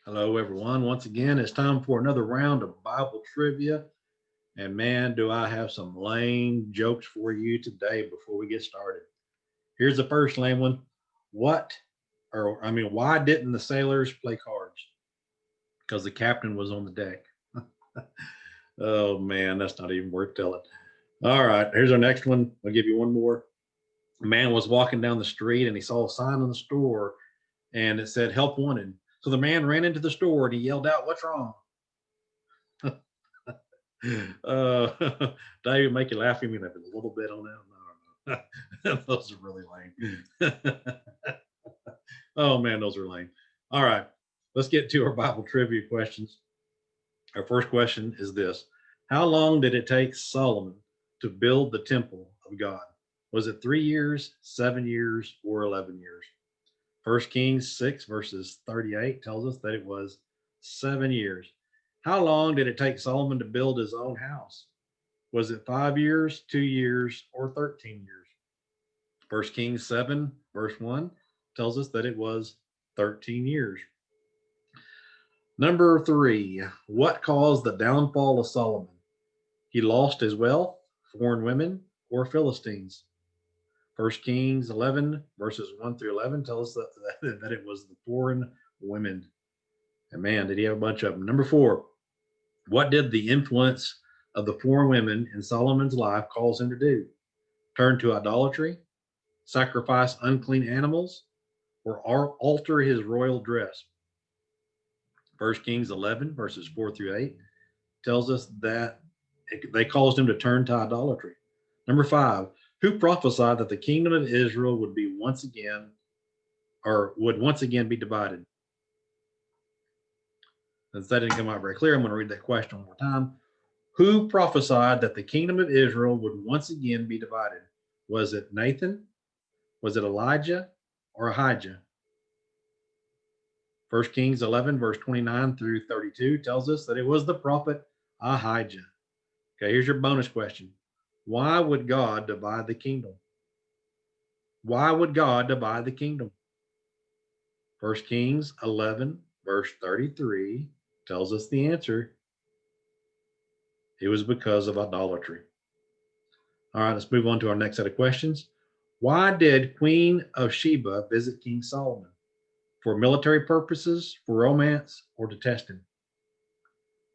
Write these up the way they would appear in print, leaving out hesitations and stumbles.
Hello, everyone. Once again, it's time for another round of Bible trivia. And man, do I have some lame jokes for you today before we get started. Here's the first lame one. Why didn't the sailors play cards? Because the captain was on the deck. Oh, man, that's not even worth telling. All right, here's our next one. I'll give you one more. A man was walking down the street and he saw a sign in the store and it said, "Help wanted." So the man ran into the store and he yelled out, "What's wrong?" Uh, Dave, make you laugh even if it's a little bit on that. No. Those are really lame. Oh man, those are lame. All right, let's get to our Bible trivia questions. Our first question is this: how long did it take Solomon to build the temple of God? Was it 3 years, 7 years, or 11 years? First Kings 6 verses 38 tells us that it was 7 years. How long did it take Solomon to build his own house? Was it 5 years, 2 years, or 13 years? First Kings 7 verse 1 tells us that it was 13 years. Number 3, what caused the downfall of Solomon? He lost his wealth, foreign women, or Philistines? First Kings 11 verses 1 through 11 tells us that it was the foreign women. And man, did he have a bunch of them. Number 4, what did the influence of the foreign women in Solomon's life cause him to do? Turn to idolatry, sacrifice unclean animals, or alter his royal dress? First Kings 11 verses 4 through 8 tells us that they caused him to turn to idolatry. Number 5, who prophesied that the kingdom of Israel would once again be divided? Since that didn't come out very clear, I'm going to read that question one more time. Who prophesied that the kingdom of Israel would once again be divided? Was it Nathan? Was it Elijah or Ahijah? First Kings 11 verse 29 through 32 tells us that it was the prophet Ahijah. Okay, here's your bonus question. Why would God divide the kingdom? Why would God divide the kingdom? First Kings 11 verse 33 tells us the answer. It was because of idolatry. All right, let's move on to our next set of questions. Why did Queen of Sheba visit King Solomon? For military purposes, for romance, or to test him?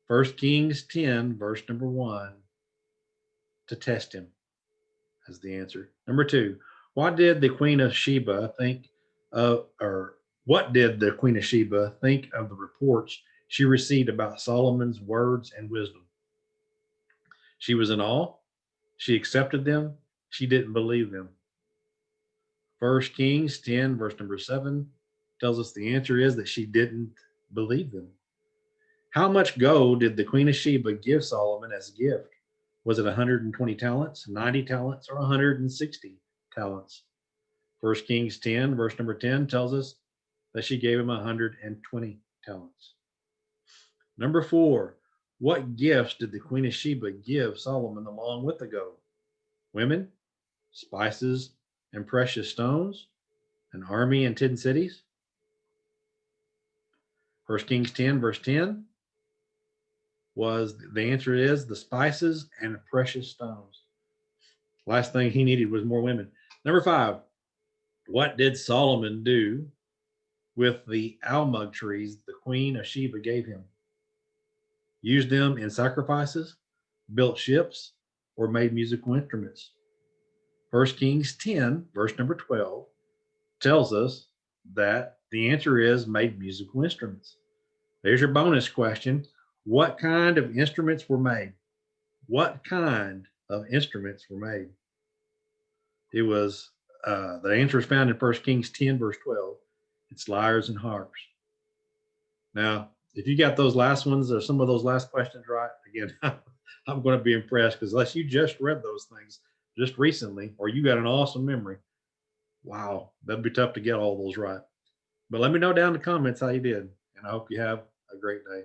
First Kings 10, verse number 1, to test him, as the answer. Number 2, what did the Queen of Sheba think of the reports she received about Solomon's words and wisdom? She was in awe. She accepted them. She didn't believe them. First Kings 10, verse number 7 tells us the answer is that she didn't believe them. How much gold did the Queen of Sheba give Solomon as a gift? Was it 120 talents, 90 talents, or 160 talents? First Kings 10, verse number 10 tells us that she gave him 120 talents. Number 4, what gifts did the Queen of Sheba give Solomon along with the gold? Women, spices, and precious stones, an army and 10 cities? First Kings 10, verse 10 was the answer is the spices and precious stones. Last thing he needed was more women. Number 5, what did Solomon do with the almug trees the Queen of Sheba gave him? Used them in sacrifices, built ships, or made musical instruments? First Kings 10, verse number 12, tells us that the answer is made musical instruments. There's your bonus question. What kind of instruments were made? What kind of instruments were made? It was, the answer is found in 1 Kings 10, verse 12. It's lyres and harps. Now, if you got those last ones or some of those last questions right, again, I'm going to be impressed because unless you just read those things just recently or you got an awesome memory, wow, that'd be tough to get all those right. But let me know down in the comments how you did, and I hope you have a great day.